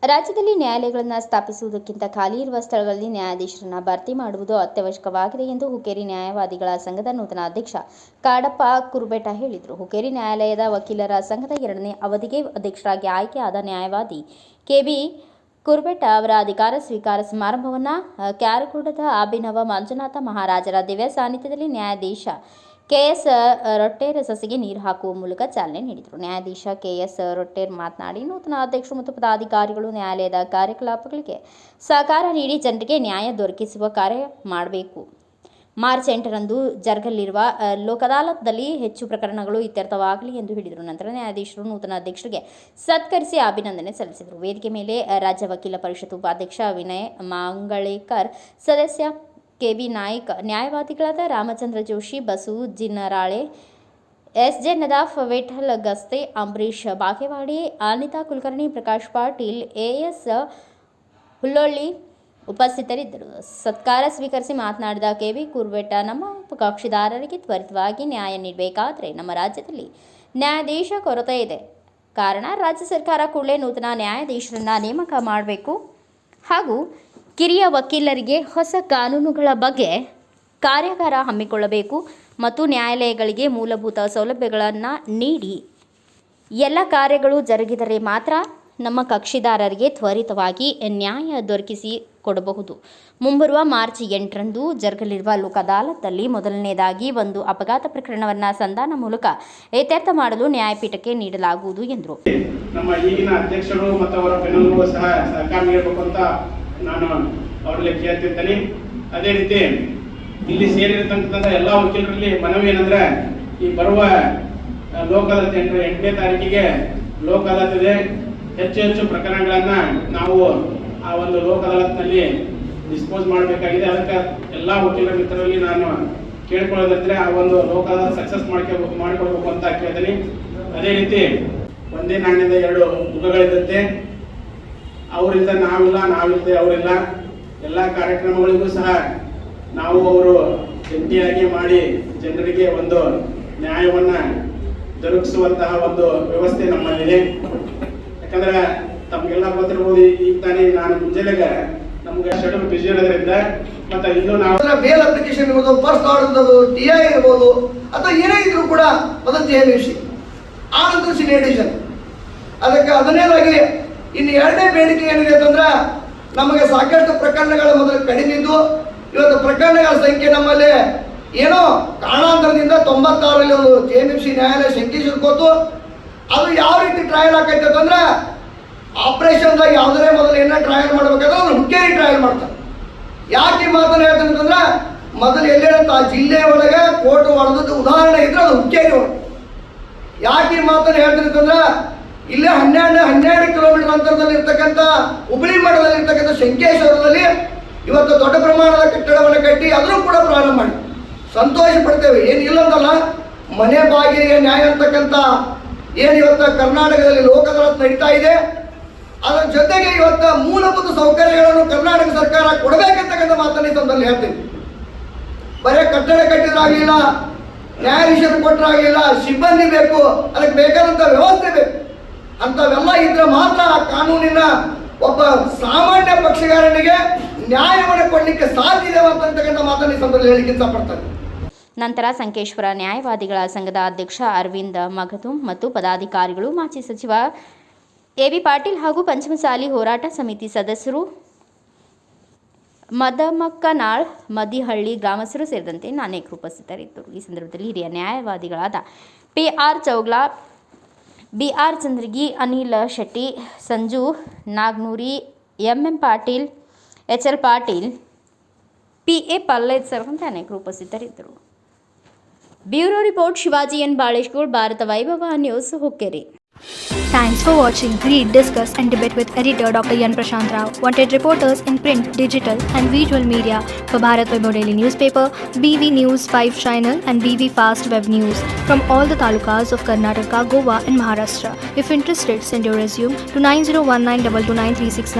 ರಾಜ್ಯದಲ್ಲಿ ನ್ಯಾಯಾಲಯಗಳನ್ನು ಸ್ಥಾಪಿಸುವುದಕ್ಕಿಂತ ಖಾಲಿ ಇರುವ ಸ್ಥಳಗಳಲ್ಲಿ ನ್ಯಾಯಾಧೀಶರನ್ನು ಭರ್ತಿ ಮಾಡುವುದು ಅತ್ಯವಶ್ಯಕವಾಗಿದೆ ಎಂದು ಹುಕ್ಕೇರಿ ನ್ಯಾಯವಾದಿಗಳ ಸಂಘದ ನೂತನ ಅಧ್ಯಕ್ಷ ಕಾಡಪ್ಪ ಕುರುಬೆಟ ಹೇಳಿದರು. ಹುಕ್ಕೇರಿ ನ್ಯಾಯಾಲಯದ ವಕೀಲರ ಸಂಘದ 2ನೇ ಅವಧಿಗೆ ಅಧ್ಯಕ್ಷರಾಗಿ ಆಯ್ಕೆಯಾದ ನ್ಯಾಯವಾದಿ ಕೆಬಿ ಕುರುಬೆಟ ಅವರ ಅಧಿಕಾರ ಸ್ವೀಕಾರ ಸಮಾರಂಭವನ್ನು ಕ್ಯಾರಕೂಡದ ಅಭಿನವ ಮಂಜುನಾಥ ಮಹಾರಾಜರ ದಿವ್ಯ ಸಾನ್ನಿಧ್ಯದಲ್ಲಿ ನ್ಯಾಯಾಧೀಶ ಕೆಎಸ್ ರೊಟ್ಟೇರ್ ಸಸಿಗೆ ನೀರು ಹಾಕುವ ಮೂಲಕ ಚಾಲನೆ ನೀಡಿದರು. ನ್ಯಾಯಾಧೀಶ ಕೆಎಸ್ ರೊಟ್ಟೇರ್ ಮಾತನಾಡಿ, ನೂತನ ಅಧ್ಯಕ್ಷರು ಮತ್ತು ಪದಾಧಿಕಾರಿಗಳು ನ್ಯಾಯಾಲಯದ ಕಾರ್ಯಕಲಾಪಗಳಿಗೆ ಸಹಕಾರ ನೀಡಿ ಜನರಿಗೆ ನ್ಯಾಯ ದೊರಕಿಸುವ ಕಾರ್ಯ ಮಾಡಬೇಕು. ಮಾರ್ಚ್ 8ರಂದು ಜರುಗಲಿರುವ ಲೋಕ ಅದಾಲತ್ನಲ್ಲಿ ಹೆಚ್ಚು ಪ್ರಕರಣಗಳು ಇತ್ಯರ್ಥವಾಗಲಿ ಎಂದು ಹೇಳಿದರು. ನಂತರ ನ್ಯಾಯಾಧೀಶರು ನೂತನ ಅಧ್ಯಕ್ಷರಿಗೆ ಸತ್ಕರಿಸಿ ಅಭಿನಂದನೆ ಸಲ್ಲಿಸಿದರು. ವೇದಿಕೆ ಮೇಲೆ ರಾಜ್ಯ ವಕೀಲ ಪರಿಷತ್ ಉಪಾಧ್ಯಕ್ಷ ವಿನಯ್ ಮಂಗಳೇಕರ್, ಸದಸ್ಯ ಕೆಬಿ ನಾಯ್ಕ್, ನ್ಯಾಯವಾದಿಗಳಾದ ರಾಮಚಂದ್ರ ಜೋಶಿ, ಬಸು ಜಿನ್ನರಾಳೆ, ಎಸ್ಜೆ ನದಾಫ್, ವಿಠಲ್ ಗಸ್ತೆ, ಅಂಬರೀಶ್ ಬಾಗೇವಾಡಿ, ಅನಿತಾ ಕುಲಕರ್ಣಿ, ಪ್ರಕಾಶ್ ಪಾಟೀಲ್, ಎಎಸ್ ಹುಲ್ಲೊಳ್ಳಿ ಉಪಸ್ಥಿತರಿದ್ದರು. ಸತ್ಕಾರ ಸ್ವೀಕರಿಸಿ ಮಾತನಾಡಿದ ಕೆಬಿ ಕುರುಬೆಟ, ನಮ್ಮ ಕಕ್ಷಿದಾರರಿಗೆ ತ್ವರಿತವಾಗಿ ನ್ಯಾಯ ನೀಡಬೇಕಾದರೆ ನಮ್ಮ ರಾಜ್ಯದಲ್ಲಿ ನ್ಯಾಯಾಧೀಶ ಕೊರತೆ ಇದೆ. ಕಾರಣ ರಾಜ್ಯ ಸರ್ಕಾರ ಕೂಡಲೇ ನೂತನ ನ್ಯಾಯಾಧೀಶರನ್ನು ನೇಮಕ ಮಾಡಬೇಕು ಹಾಗೂ ಕಿರಿಯ ವಕೀಲರಿಗೆ ಹೊಸ ಕಾನೂನುಗಳ ಬಗ್ಗೆ ಕಾರ್ಯಾಗಾರ ಹಮ್ಮಿಕೊಳ್ಳಬೇಕು ಮತ್ತು ನ್ಯಾಯಾಲಯಗಳಿಗೆ ಮೂಲಭೂತ ಸೌಲಭ್ಯಗಳನ್ನು ನೀಡಿ ಎಲ್ಲ ಕಾರ್ಯಗಳು ಜರುಗಿದರೆ ಮಾತ್ರ ನಮ್ಮ ಕಕ್ಷಿದಾರರಿಗೆ ತ್ವರಿತವಾಗಿ ನ್ಯಾಯ ದೊರಕಿಸಿ ಕೊಡಬಹುದು. ಮುಂಬರುವ ಮಾರ್ಚ್ 8ರಂದು ಜರುಗಲಿರುವ ಲೋಕ ಅದಾಲತ್ನಲ್ಲಿ ಮೊದಲನೆಯದಾಗಿ ಒಂದು ಅಪಘಾತ ಪ್ರಕರಣವನ್ನು ಸಂಧಾನ ಮೂಲಕ ಇತ್ಯರ್ಥ ಮಾಡಲು ನ್ಯಾಯಪೀಠಕ್ಕೆ ನೀಡಲಾಗುವುದು ಎಂದರು. ನಮ್ಮ ಈಗಿನ ಅಧ್ಯಕ್ಷರು ಮತ್ತು ಅವರ ಬೆನ್ನೆಲುಬು ಸಹ ಸಹಕಾರ ನೀಡಬೇಕು ಅಂತ ನಾನು ಅವರಲ್ಲಿ ಕೇಳ್ತಿರ್ತೇನೆ. ಅದೇ ರೀತಿ ಇಲ್ಲಿ ಸೇರಿರತಕ್ಕಂಥ ಎಲ್ಲ ವಕೀಲರಲ್ಲಿ ಮನವಿ ಏನಂದ್ರೆ, ಈ ಬರುವ ಲೋಕ ಅದಾಲತ್ 8ನೇ ತಾರೀಕಿಗೆ ಲೋಕ ಅದಾಲತ್ ಇದೆ. ಹೆಚ್ಚು ಪ್ರಕರಣಗಳನ್ನ ನಾವು ಆ ಒಂದು ಲೋಕ ಅದಾಲತ್ನಲ್ಲಿ ಡಿಸ್ಪೋಸ್ ಮಾಡಬೇಕಾಗಿದೆ. ಅದಕ್ಕೆ ಎಲ್ಲ ವಕೀಲರ ಮಿತ್ರರಲ್ಲಿ ನಾನು ಕೇಳ್ಕೊಳ್ಳೋದಂದ್ರೆ ಆ ಒಂದು ಲೋಕ ಅದಾಲತ್ ಸಕ್ಸಸ್ ಮಾಡಿಕೊಳ್ಬೇಕು ಅಂತ ಕೇಳ್ತೀನಿ. ಅದೇ ರೀತಿ ಒಂದೇ ನಾಣ್ಯದ 2 ಮುಖಗಳಿದ್ದಂತೆ, ಅವರಿಂದ ನಾವಿಲ್ಲ, ನಾವಿಲ್ಲದೆ ಅವರಿಲ್ಲ. ಎಲ್ಲ ಕಾರ್ಯಕ್ರಮಗಳಿಗೂ ಸಹ ನಾವು ಅವರು ಜಂಟಿಯಾಗಿ ಮಾಡಿ ಜನರಿಗೆ ಒಂದು ನ್ಯಾಯವನ್ನ ದೊರಕಿಸುವಂತಹ ಒಂದು ವ್ಯವಸ್ಥೆ ನಮ್ಮಲ್ಲಿದೆ. ಯಾಕಂದ್ರೆ ತಮಗೆಲ್ಲ ಗೊತ್ತಿರ್ಬೋದು, ಈಗ ತಾನೇ ನಾನು ಮುಂಜಾನೆಗೆ ನಮ್ಗೆ ಶೆಡ್ಯೂಲ್ ಬಿಸಿ ಇರೋದ್ರಿಂದ ಮತ್ತೆ ಇನ್ನೂ ನಾವು ಬೇಲ್ ಅಪ್ಲಿಕೇಶನ್ ಇರ್ಬೋದು, ಫಸ್ಟ್ ಆರ್ಡರ್ ಟಿಐ ಇರ್ಬೋದು, ಅಥವಾ ಏನೇ ಇದ್ರು ಕೂಡ ಮೊದಲು ಜೆಎನ್ಯುಸಿ, ಆ ನಂತರ ಸೀನಿಯರ್ ಎಡಿಷನ್. ಅದಕ್ಕೆ ಅದನ್ನೇದಾಗಿ ಇನ್ನು 2ನೇ ಬೇಡಿಕೆ ಏನಿದೆ ಅಂತಂದ್ರೆ, ನಮಗೆ ಸಾಕಷ್ಟು ಪ್ರಕರಣಗಳ ಮೊದಲು ಕಡಿಮೆ ಇದ್ದು ಇವತ್ತು ಪ್ರಕರಣಗಳ ಸಂಖ್ಯೆ ನಮ್ಮಲ್ಲಿ ಏನೋ ಕಾರಣಾಂತರದಿಂದ 96ರಲ್ಲಿ ಒಂದು ಜೆಎನ್ಯುಸಿ ನ್ಯಾಯಾಲಯ ಶಂಕಿಸಿರ್ಕೋತು. ಅದು ಯಾವ ರೀತಿ ಟ್ರಯಲ್ ಆಕೈತೆ ಅಂತಂದ್ರೆ, ಆಪರೇಷನ್ದಾಗ ಯಾವುದೇ ಮೊದಲು ಏನೋ ಟ್ರಯಲ್ ಮಾಡ್ಬೇಕಾದ್ರೆ ಅವ್ರು ಹುಕ್ಕೇರಿ ಟ್ರಯಲ್ ಮಾಡ್ತಾರೆ. ಯಾಕೆ ಈ ಮಾತನ್ನು ಹೇಳ್ತಾರೆ ಅಂತಂದ್ರೆ, ಮೊದಲು ಎಲ್ಲೇನಂತ ಆ ಜಿಲ್ಲೆ ಒಳಗೆ ಕೋರ್ಟ್ ಹೊಡೆದದ್ದು ಉದಾಹರಣೆ ಇದ್ರೆ ಅದು ಹುಕ್ಕೇರಿ ಒಳಗೆ. ಯಾಕೆ ಈ ಮಾತನ್ನು ಹೇಳ್ತಾರೆ ಅಂತಂದ್ರೆ, ಇಲ್ಲೇ 12 ಕಿಲೋಮೀಟರ್ ಅಂತರದಲ್ಲಿ ಇರ್ತಕ್ಕಂಥ ಹುಬ್ಬಳ್ಳಿ ಮಠದಲ್ಲಿ ಇರ್ತಕ್ಕಂಥ ಶಂಕೇಶ್ವರದಲ್ಲಿ ಇವತ್ತು ದೊಡ್ಡ ಪ್ರಮಾಣದ ಕಟ್ಟಡವನ್ನು ಕಟ್ಟಿ ಅದನ್ನು ಕೂಡ ಪ್ರಾರಂಭ ಮಾಡಿ ಸಂತೋಷ ಪಡ್ತೇವೆ. ಏನಿಲ್ಲ ಅಂತಲ್ಲ, ಮನೆ ಬಾಗಿಲಿಗೆ ನ್ಯಾಯ ಅಂತಕ್ಕಂಥ ಏನು ಇವತ್ತು ಕರ್ನಾಟಕದಲ್ಲಿ ಲೋಕ ಅದಾಲತ್ ನಡೀತಾ ಇದೆ. ಅದರ ಜೊತೆಗೆ ಇವತ್ತು ಮೂಲಭೂತ ಸೌಕರ್ಯಗಳನ್ನು ಕರ್ನಾಟಕ ಸರ್ಕಾರ ಕೊಡಬೇಕಂತಕ್ಕಂಥ ಮಾತನ್ನು ಈ ಸಂದರ್ಭದಲ್ಲಿ ಹೇಳ್ತೀವಿ. ಬರೀ ಕಟ್ಟಡ ಕಟ್ಟಿದ್ರಾಗಲಿಲ್ಲ, ನ್ಯಾಯಾಧೀಶರು ಕೊಟ್ಟರಾಗಲಿಲ್ಲ, ಸಿಬ್ಬಂದಿ ಬೇಕು, ಅದಕ್ಕೆ ಬೇಕಾದಂಥ ವ್ಯವಸ್ಥೆ ಬೇಕು. ಅಂಥವೆಲ್ಲ ಇದ್ರೆ ಮಾತ್ರ ಆ ಕಾನೂನಿನ ಒಬ್ಬ ಸಾಮಾನ್ಯ ಪಕ್ಷಗಾರನಿಗೆ ನ್ಯಾಯವನ್ನು ಕೊಡಲಿಕ್ಕೆ ಸಾಧ್ಯ ಇದೆ ಅಂತಕ್ಕಂಥ ಮಾತನ್ನು ಈ ಸಂದರ್ಭದಲ್ಲಿ ಹೇಳಿಕ್ಕೆ ಇಷ್ಟಪಡ್ತಾರೆ. ನಂತರ ಸಂಕೇಶ್ವರ ನ್ಯಾಯವಾದಿಗಳ ಸಂಘದ ಅಧ್ಯಕ್ಷ ಅರವಿಂದ್ ಮಗದುಂ ಮತ್ತು ಪದಾಧಿಕಾರಿಗಳು, ಮಾಜಿ ಸಚಿವ ಎಬಿ ಪಾಟೀಲ್ ಹಾಗೂ ಪಂಚಮಸಾಲಿ ಹೋರಾಟ ಸಮಿತಿ ಸದಸ್ಯರು, ಮದಮಕ್ಕನಾಳ್, ಮದಿಹಳ್ಳಿ ಗ್ರಾಮಸ್ಥರು ಸೇರಿದಂತೆ ಅನೇಕರು ಉಪಸ್ಥಿತರಿದ್ದರು. ಈ ಸಂದರ್ಭದಲ್ಲಿ ಹಿರಿಯ ನ್ಯಾಯವಾದಿಗಳಾದ PR Chougla, BR Chandragi, Anil Shetty, Sanju Nagnuri, MM Patil, HL Patil, PA Palled ಸೇರಿದಂತೆ ಅನೇಕರು ಉಪಸ್ಥಿತರಿದ್ದರು. Bureau report Shivaji N Baleshgol, Bharata Vaibhava news, Hukkeri. Thanks for watching. Read, discuss and debate with editor Dr. Yan Prashant Rao. Wanted reporters in print, digital and visual media for Bharat Vaibhav Daily Newspaper, BV News 5 Channel and BV Fast Web News from all the talukas of Karnataka, Goa and Maharashtra. If interested, send your resume to 9019229369.